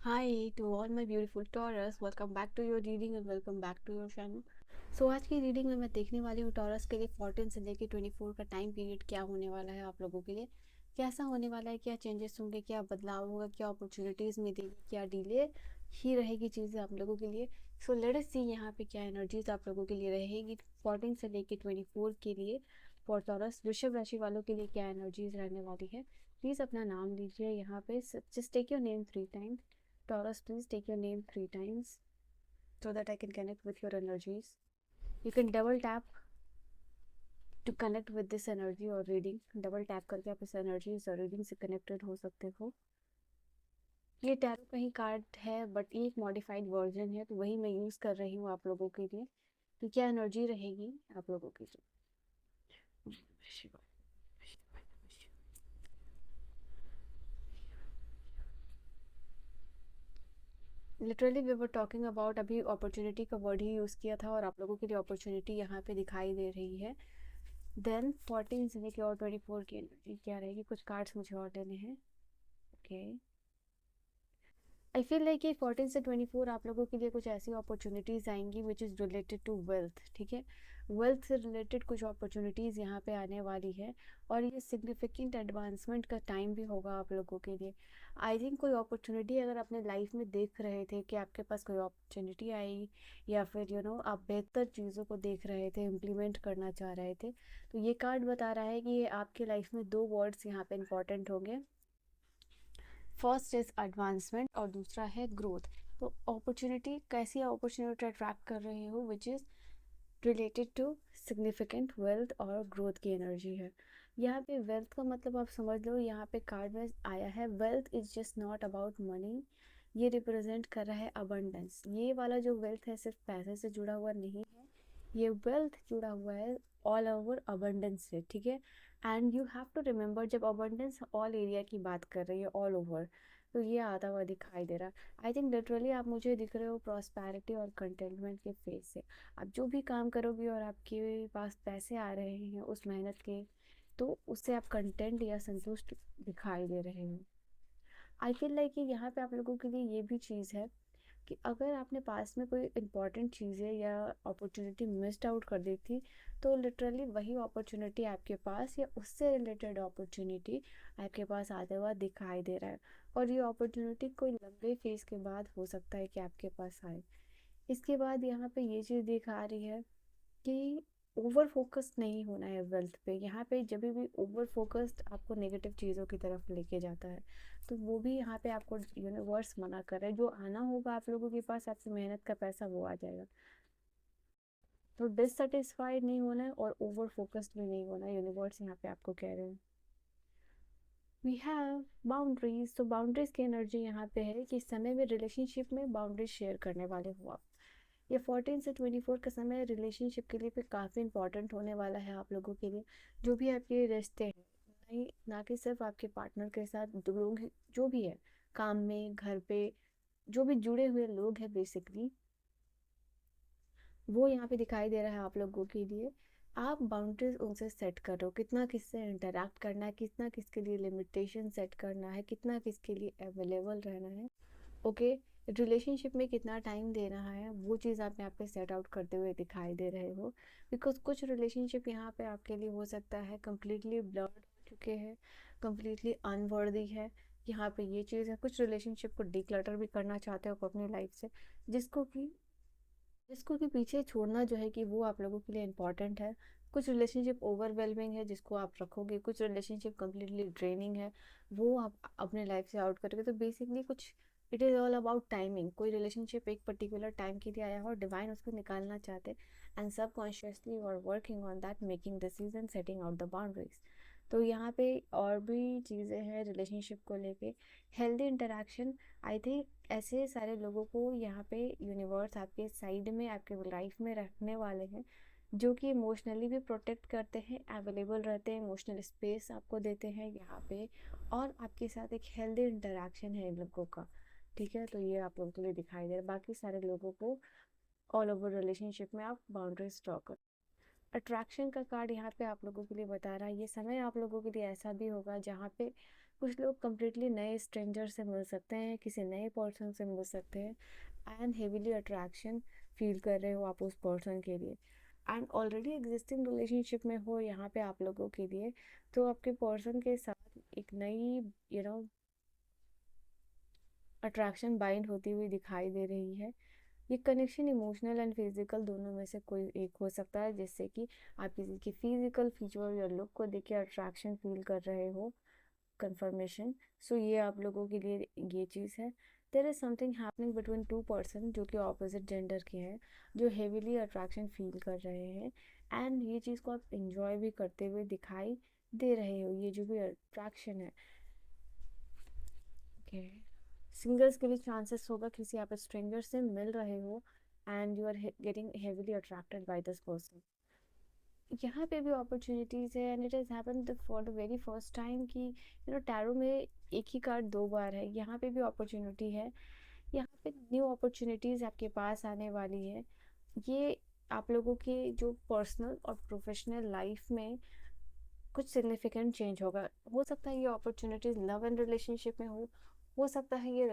Hi to all my beautiful Taurus, welcome back to your reading and welcome back to your channel. आज की reading में मैं देखने वाली हूँ टॉरस के लिए 14 से लेके 24 का टाइम पीरियड क्या होने वाला है आप लोगों के लिए, कैसा होने वाला है, क्या चेंजेस होंगे, क्या बदलाव होगा, क्या अपॉर्चुनिटीज़ मिलेगी, क्या डिले ही रहेगी चीज़ें आप लोगों के लिए। लेट अस सी यहाँ पे क्या एनर्जीज आप लोगों के लिए रहेगी 14 से लेके 24 के लिए। फॉर टॉरस वृषभ राशि वालों के लिए क्या एनर्जीज रहने वाली है, प्लीज़ अपना नाम लीजिए यहाँ पे। Just take your name 3 times. Taurus, please take your name 3 times so that I can connect with your energies. You can double tap to connect with this energy or reading. Double tap करके आप इस energy और reading से connected हो सकते हो। ये tarot कहीं कार्ड है बट ये एक मॉडिफाइड वर्जन है, तो वही मैं यूज़ कर रही हूँ आप लोगों के लिए। तो क्या एनर्जी रहेगी आप लोगों के लिए। Literally we were talking about, अभी अपॉर्चुनिटी का वर्ड ही यूज़ किया था और आप लोगों के लिए अपॉर्चुनिटी यहाँ पे दिखाई दे रही है। देन 14 से लेके और 24 की एनर्जी क्या रहेगी, कुछ कार्ड्स मुझे और लेने हैं। ओके, आई फील लाइक ये 14 से 24 आप लोगों के लिए कुछ ऐसी अपॉर्चुनिटीज़ आएंगी which is related to wealth. ठीक है, वेल्थ से रिलेटेड कुछ अपॉर्चुनिटीज़ यहाँ पे आने वाली है और ये सिग्निफिकेंट एडवांसमेंट का टाइम भी होगा आप लोगों के लिए। आई थिंक कोई अपॉर्चुनिटी अगर अपने लाइफ में देख रहे थे कि आपके पास कोई अपॉर्चुनिटी आई या फिर आप बेहतर चीज़ों को देख रहे थे, इम्प्लीमेंट करना चाह रहे थे, तो ये कार्ड बता रहा है कि ये आपके लाइफ में दो वर्ड्स यहाँ पे इंपॉर्टेंट होंगे। फर्स्ट इज एडवांसमेंट और दूसरा है ग्रोथ। तो अपॉर्चुनिटी, कैसी अपॉर्चुनिटी अट्रैक्ट कर रहे हो which is related to significant wealth और ग्रोथ की एनर्जी है। यहाँ पे वेल्थ का मतलब आप समझ लो, यहाँ पे कार्ड में आया है wealth is just not about money. ये रिप्रेजेंट कर रहा है अबंडेंस। ये वाला जो वेल्थ है सिर्फ पैसे से जुड़ा हुआ नहीं है, ये वेल्थ जुड़ा हुआ है ऑल ओवर अबंडेंस से। ठीक है, and you have to remember जब अबंडेंस ऑल एरिया की बात कर रही है, ऑल ओवर, तो ये आता हुआ दिखाई दे रहा है। आई थिंक लिटरली आप मुझे दिख रहे हो प्रॉस्पेरिटी और कंटेनमेंट के फेज से। आप जो भी काम करोगे और आपके पास पैसे आ रहे हैं उस मेहनत के, तो उससे आप कंटेंट या संतुष्ट दिखाई दे रहे हो। आई फील लाइक कि यहाँ पे आप लोगों के लिए ये भी चीज़ है कि अगर आपने पास में कोई इम्पॉर्टेंट चीज़ें या अपॉर्चुनिटी मिस्ड आउट कर दी थी, तो लिटरली वही अपॉर्चुनिटी आपके पास या उससे रिलेटेड अपॉर्चुनिटी आपके पास आते हुआ दिखाई दे रहा है। और ये अपॉर्चुनिटी कोई लंबे फेज के बाद हो सकता है कि आपके पास आए। इसके बाद यहाँ पे ये चीज़ दिखा रही है कि ओवर फोकस्ड नहीं होना है वेल्थ पे। यहाँ पे जब भी ओवर फोकस्ड आपको नेगेटिव चीज़ों की तरफ लेके जाता है, तो वो भी यहाँ पे आपको यूनिवर्स मना कर रहा है। जो आना होगा आप लोगों के पास, आपसे मेहनत का पैसा, वो आ जाएगा। तो डिससेटिस्फाइड नहीं होना है और ओवर फोकस्ड भी नहीं होना है, यूनिवर्स यहाँ पे आपको कह रहे हैं। We have boundaries. तो बाउंड्रीज की एनर्जी यहाँ पे है कि इस समय में रिलेशनशिप में बाउंड्रीज शेयर करने वाले हो आप। ये 14 से 24 का समय रिलेशनशिप के लिए भी काफ़ी इंपॉर्टेंट होने वाला है आप लोगों के लिए। जो भी आपके रिश्ते हैं, नहीं ना कि सिर्फ आपके पार्टनर के साथ, दो लोग हैं, जो भी है, काम में, घर पे, जो भी जुड़े हुए लोग हैं बेसिकली, वो यहाँ पे दिखाई दे रहा है आप लोगों के लिए। आप बाउंड्रीज उनसे सेट करो, कितना किससे इंटरेक्ट करना है, कितना किसके लिए लिमिटेशन सेट करना है, कितना किसके लिए अवेलेबल रहना है। ओके, रिलेशनशिप में कितना टाइम देना है, वो चीज़ आप यहाँ पे सेट आउट करते हुए दिखाई दे रहे हो। बिकॉज कुछ रिलेशनशिप यहाँ पे आपके लिए हो सकता है कम्प्लीटली ब्लर्ड हो चुके हैं, कम्प्लीटली अनवर्दी है। यहाँ पे ये चीज़ है, कुछ रिलेशनशिप को डिक्लटर भी करना चाहते हो अपनी लाइफ से, जिसको कि जिसको कि पीछे छोड़ना जो है कि वो आप लोगों के लिए इम्पॉर्टेंट है। कुछ रिलेशनशिप ओवरवेलमिंग है जिसको आप रखोगे, कुछ रिलेशनशिप कम्प्लीटली ड्रेनिंग है, वो आप अपने लाइफ से आउट करोगे। तो बेसिकली कुछ it is all about timing. कोई रिलेशनशिप एक पर्टिकुलर टाइम के लिए आया हो और डिवाइन उसको निकालना चाहते, एंड सब कॉन्शियसली और working on that, making decision, setting out the boundaries. तो यहाँ पे और भी चीज़ें हैं रिलेशनशिप को लेके। हेल्दी इंटरेक्शन, आई थिंक ऐसे सारे लोगों को यहाँ पे यूनिवर्स आपके साइड में, आपके लाइफ में रखने वाले हैं, जो कि इमोशनली भी प्रोटेक्ट करते हैं, अवेलेबल रहते हैं, इमोशनल स्पेस आपको देते हैं यहाँ पे, और आपके साथ एक हेल्दी इंटरेक्शन है इन लोगों का। ठीक है, तो ये आप लोगों के लिए दिखाई दे रहा है। बाकी सारे लोगों को ऑल ओवर रिलेशनशिप में आप बाउंड्रीज ड्रॉ करो। अट्रैक्शन का कार्ड यहाँ पे आप लोगों के लिए बता रहा है ये समय आप लोगों के लिए ऐसा भी होगा जहाँ पे कुछ लोग कम्प्लीटली नए स्ट्रेंजर से मिल सकते हैं, किसी नए पर्सन से मिल सकते हैं, एंड हेविली अट्रैक्शन फील कर रहे हो आप उस पर्सन के लिए, एंड ऑलरेडी एग्जिस्टिंग रिलेशनशिप में हो यहाँ पे आप लोगों के लिए, तो आपके पर्सन के साथ एक नई अट्रैक्शन बाइंड होती हुई दिखाई दे रही है। ये कनेक्शन इमोशनल एंड फिजिकल दोनों में से कोई एक हो सकता है, जिससे कि आप किसी की फिजिकल फीचर या लुक को देख के अट्रैक्शन फील कर रहे हो, कंफर्मेशन। सो ये आप लोगों के लिए ये चीज़ है। There is something happening between two person जो कि ऑपोजिट जेंडर के हैं, जो हेविली अट्रैक्शन फील कर रहे हैं, एंड ये चीज़ को आप इंजॉय भी करते हुए दिखाई दे रहे हो, ये जो भी अट्रैक्शन है। ओके, सिंगल्स के लिए चांसेस होगा किसी आप स्ट्रेंजर से मिल रहे हो and you are getting heavily attracted by this person. यहाँ पे भी अपॉर्चुनिटीज़ है, and it has happened for the very first time कि टैरो में एक ही कार्ड दो बार है। यहाँ पे भी अपॉर्चुनिटी है, यहाँ पे न्यू अपॉर्चुनिटीज़ आपके पास आने वाली है। ये आप लोगों की जो पर्सनल और प्रोफेशनल लाइफ में कुछ सिग्निफिकेंट चेंज होगा। हो सकता है ये अपॉर्चुनिटीज़ लव एंड रिलेशनशिप में हो सकता है ये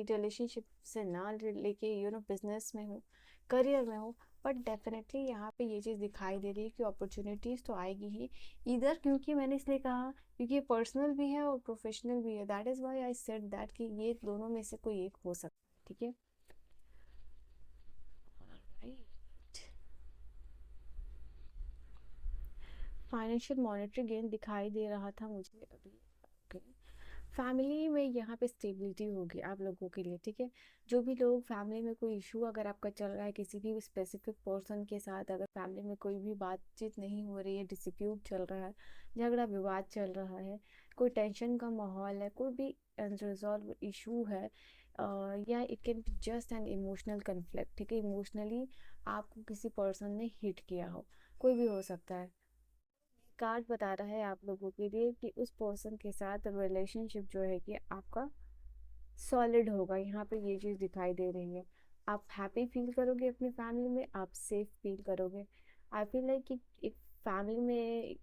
रिलेशनशिप से ना लेके बिजनेस में हो, करियर में हो, बट डेफिनेटली यहाँ पे ये चीज़ दिखाई दे रही है कि अपॉर्चुनिटीज़ तो आएगी ही। इधर क्योंकि मैंने इसलिए कहा क्योंकि ये पर्सनल भी है और प्रोफेशनल भी है, that is why I said that कि ये दोनों में से कोई एक हो सकता है। ठीक है, राइट। फाइनेंशियल मॉनेटरी गेन दिखाई दे रहा था मुझे अभी। ओके, फैमिली में यहाँ पे स्टेबिलिटी होगी आप लोगों के लिए। ठीक है, जो भी लोग फैमिली में कोई इशू अगर आपका चल रहा है किसी भी स्पेसिफिक पर्सन के साथ, अगर फैमिली में कोई भी बातचीत नहीं हो रही है, डिस्प्यूट चल रहा है, झगड़ा विवाद चल रहा है, कोई टेंशन का माहौल है, कोई भी अनरिजॉल्व इशू है, या it can be just an emotional conflict. ठीक है, इमोशनली आपको किसी पर्सन ने हिट किया हो, कोई भी हो सकता है। कार्ड बता रहा है आप लोगों के लिए कि उस पर्सन के साथ रिलेशनशिप जो है कि आपका सॉलिड होगा। यहाँ पे ये चीज़ दिखाई दे रही है, आप हैप्पी फील करोगे अपनी फैमिली में, आप सेफ फील करोगे। आई फील लाइक कि एक फैमिली में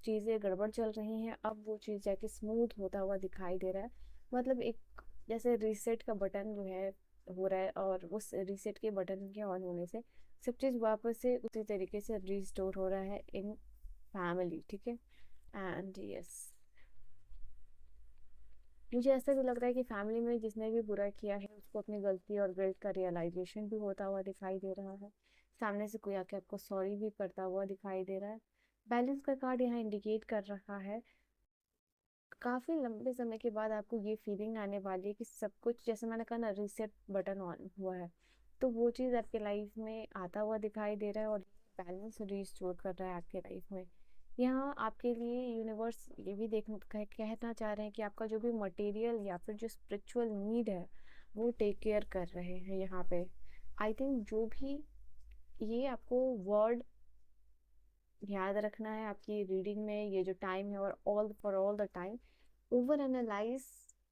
चीज़ें गड़बड़ चल रही हैं, अब वो चीज़ जाके स्मूथ होता हुआ दिखाई दे रहा है। मतलब एक जैसे रीसेट का बटन जो है हो रहा है, और उस रीसेट के बटन के ऑन होने से सब चीज़ वापस से उसी तरीके से रिस्टोर हो रहा है इन फैमिली। ठीक है, एंड यस, मुझे ऐसा भी लग रहा है कि फैमिली में जिसने भी बुरा किया है उसको अपनी गलती और गिल्ट का रियलाइजेशन भी होता हुआ दिखाई दे रहा है। सामने से कोई आके आपको सॉरी भी करता हुआ दिखाई दे रहा है। बैलेंस का कार्ड यहाँ इंडिकेट कर रहा है काफ़ी लंबे समय के बाद आपको ये फीलिंग आने वाली है कि सब कुछ, जैसे मैंने कहा ना, रीसेट बटन ऑन हुआ है, तो वो चीज़ आपके लाइफ में आता हुआ दिखाई दे रहा है, और बैलेंस रिस्टोर कर रहा है आपके लाइफ में। यहाँ आपके लिए यूनिवर्स ये भी कहना चाह रहे हैं कि आपका जो भी मटेरियल या फिर जो स्पिरिचुअल नीड है वो टेक केयर कर रहे हैं यहाँ पे। आई थिंक जो भी ये आपको वर्ड याद रखना है आपकी रीडिंग में, ये जो टाइम है, और all the time over analyse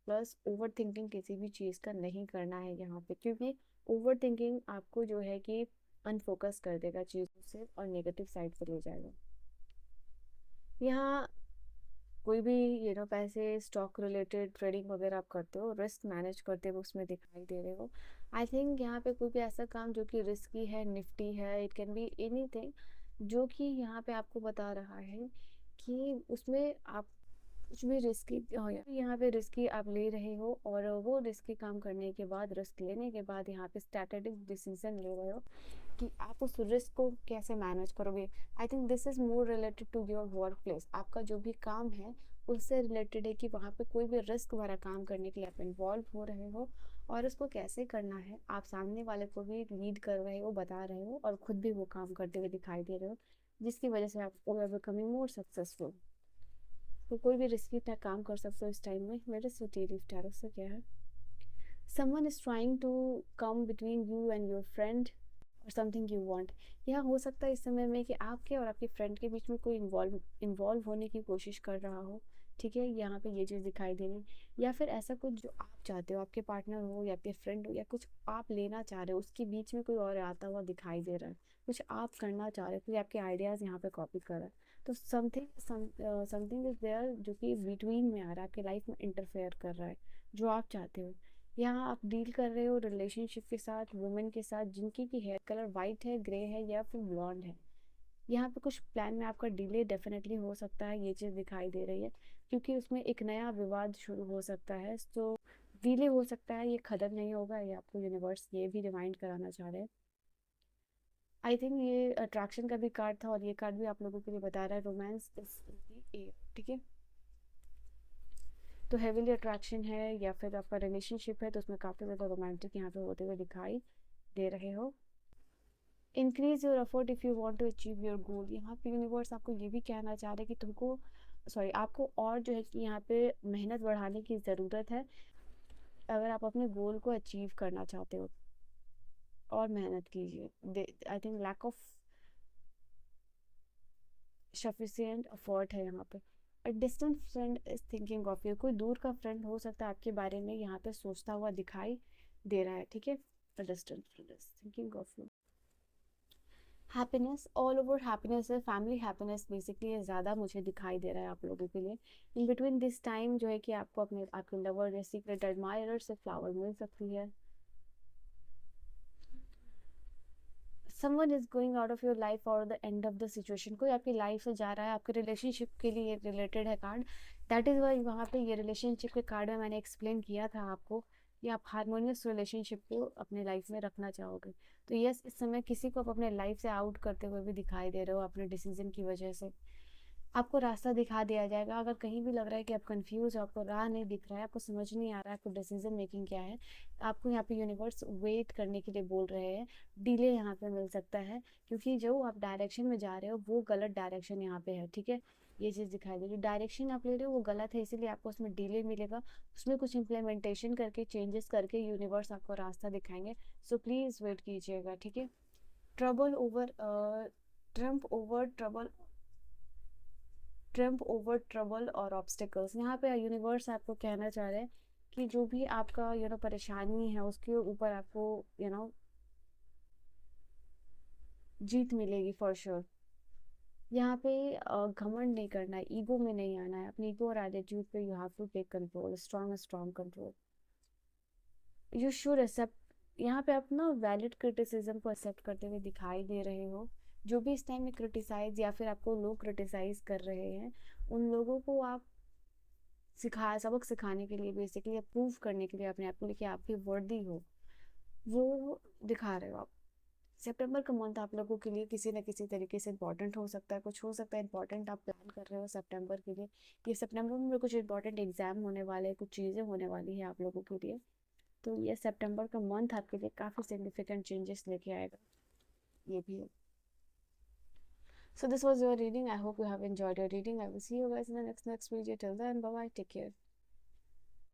plus over thinking किसी भी चीज़ का नहीं करना है यहाँ पे, क्योंकि ओवर थिंकिंग आपको जो है कि अनफोकस कर देगा चीज़ों से और नेगेटिव साइड पे ले जाएगा। यहाँ कोई भी पैसे स्टॉक रिलेटेड ट्रेडिंग वगैरह आप करते हो, रिस्क मैनेज करते हो, उसमें दिखाई दे रहे हो। आई थिंक यहाँ पे कोई भी ऐसा काम जो कि रिस्की है, निफ्टी है, इट कैन बी एनीथिंग, जो कि यहाँ पे आपको बता रहा है कि उसमें आप कुछ भी रिस्की हो, यहाँ पे रिस्की आप ले रहे हो, और वो रिस्की काम करने के बाद, रिस्क लेने के बाद यहाँ पे स्ट्रैटेजिक डिसीजन ले रहे हो कि आप उस रिस्क को कैसे मैनेज करोगे। I think this is more related to your work place. आपका जो भी काम है उससे रिलेटेड है कि वहाँ पे कोई भी रिस्क वाला काम करने के लिए आप इन्वॉल्व हो रहे हो, और उसको कैसे करना है आप सामने वाले को भी लीड कर रहे हो, बता रहे हो, और खुद भी वो काम करते हुए दिखाई दे रहे हो, जिसकी वजह से आप बिकमिंग मोर सक्सेसफुल। तो कोई भी रिस्की काम कर सकते हो इस टाइम में। मेरे सुटीरिव टैरो से क्या है, someone is trying to come between you and your friend or something you want। यह हो सकता है इस समय में कि आपके और आपके फ्रेंड के बीच में कोई इन्वॉल्व होने की कोशिश कर रहा हो। ठीक है, यहाँ पे ये चीज़ दिखाई दे रही, या फिर ऐसा कुछ जो आप चाहते हो, आपके पार्टनर हो या आपके फ्रेंड हो, या कुछ आप लेना चाह रहे हो, उसके बीच में कोई और आता हुआ दिखाई दे रहा है, कुछ आप करना चाह रहे हो, कोई आपके आइडियाज़ यहाँ पे कॉपी कर रहा है। तो समथिंग इज देयर जो कि बिटवीन में आ रहा है, आपके लाइफ में इंटरफेयर कर रहा है जो आप चाहते हो। यहाँ आप डील कर रहे हो रिलेशनशिप के साथ, वुमेन के साथ जिनकी की हेयर कलर वाइट है, ग्रे है या फिर ब्लॉन्ड है। यहाँ पे कुछ प्लान में आपका डिले डेफिनेटली हो सकता है, ये चीज़ दिखाई दे रही है, क्योंकि उसमें एक नया विवाद शुरू हो सकता है। तो डिले हो सकता है, ये खत्म नहीं होगा, ये आपको यूनिवर्स ये भी रिमाइंड कराना चाह रहे हैं। आई थिंक ये अट्रैक्शन का भी कार्ड था, और ये कार्ड भी आप लोगों के लिए बता रहा है रोमांस इज द एयर, ठीक है। तो हेविली अट्रैक्शन है या फिर आपका रिलेशनशिप है, तो उसमें काफ़ी ज़्यादा रोमांटिक यहाँ पे होते हुए दिखाई दे रहे हो। Increase your effort if you want to achieve your goal. यहाँ पे यूनिवर्स आपको ये भी कहना चाह रहे हैं कि तुमको आपको और जो है कि यहाँ पे मेहनत बढ़ाने की ज़रूरत है, अगर आप अपने गोल को अचीव करना चाहते हो। और मेहनत कीजिए, I think lack of sufficient effort है यहाँ पे। A distant friend is thinking of you. कोई दूर का फ्रेंड हो सकता है आपके बारे में यहाँ पे सोचता हुआ दिखाई दे रहा है, ठीक है। अ distant friend is thinking of you. Happiness, all over happiness है, फैमिली हैप्पीनेस बेसिकली ये ज़्यादा मुझे दिखाई दे रहा है आप लोगों के लिए। इन बिटवीन दिस टाइम जो है कि आपको अपने आपके लवर या सीक्रेट एडमायरर से फ्लावर मिल सकती है। Someone is going out of your life और the end of the situation. कोई आपकी लाइफ से जा रहा है, आपके रिलेशनशिप के लिए रिलेटेड है कार्ड। दैट इज़ वाई वहाँ पे ये रिलेशनशिप के कार्ड में मैंने एक्सप्लेन किया था आपको कि आप हारमोनियस रिलेशनशिप को अपने लाइफ में रखना चाहोगे। तो यस, इस समय किसी को आप अपने लाइफ से आउट करते हुए भी दिखाई दे रहे हो अपने डिसीजन की वजह से। आपको रास्ता दिखा दिया जाएगा, अगर कहीं भी लग रहा है कि आप कंफ्यूज हो, आपको राह नहीं दिख रहा है, आपको समझ नहीं आ रहा है आपको डिसीजन मेकिंग क्या है, आपको यहाँ पे यूनिवर्स वेट करने के लिए बोल रहे हैं। डिले यहाँ पे मिल सकता है, क्योंकि जो आप डायरेक्शन में जा रहे हो वो गलत डायरेक्शन यहाँ पे है, ठीक है। ये चीज़ दिखाई दे रही है, डायरेक्शन आप ले रहे हो वो गलत है, इसीलिए आपको उसमें डिले मिलेगा। उसमें कुछ इम्प्लीमेंटेशन करके, चेंजेस करके यूनिवर्स आपको रास्ता दिखाएंगे। सो प्लीज़ वेट कीजिएगा, ठीक है। Trouble over Trump over trouble Trump over trouble और ऑब्स्टिकल्स। यहाँ पे यूनिवर्स आपको कहना चाह रहे हैं कि जो भी आपका परेशानी है उसके ऊपर आपको जीत मिलेगी फॉर श्योर। यहाँ पे घमंड नहीं करना है, ईगो में नहीं आना है, अपनी ईगो और एटीट्यूड पे you have to take control, strong control. You should accept. यहाँ पे आप ना वैलिड क्रिटिसिज्म को एक्सेप्ट करते हुए दिखाई दे रहे हो। जो भी इस टाइम में क्रिटिसाइज या फिर आपको लोग क्रिटिसाइज कर रहे हैं, उन लोगों को आप सबक सिखाने के लिए, बेसिकली प्रूव करने के लिए अपने आप को कि आप भी वर्दी हो, वो दिखा रहे हो आप। सितंबर का मंथ आप लोगों के लिए किसी न किसी तरीके से इंपॉर्टेंट हो सकता है, कुछ हो सकता है इंपॉर्टेंट आप प्लान कर रहे हो सितंबर के लिए। ये सितंबर में कुछ इंपॉर्टेंट एग्जाम होने वाले हैं, कुछ चीज़ें होने वाली हैं आप लोगों के लिए। तो ये सितंबर का मंथ आपके लिए काफ़ी सिग्निफिकेंट चेंजेस लेके आएगा, ये भी है। So this was your reading. I hope you have enjoyed your reading. I will see you guys in the next video. Till then, bye bye. Take care.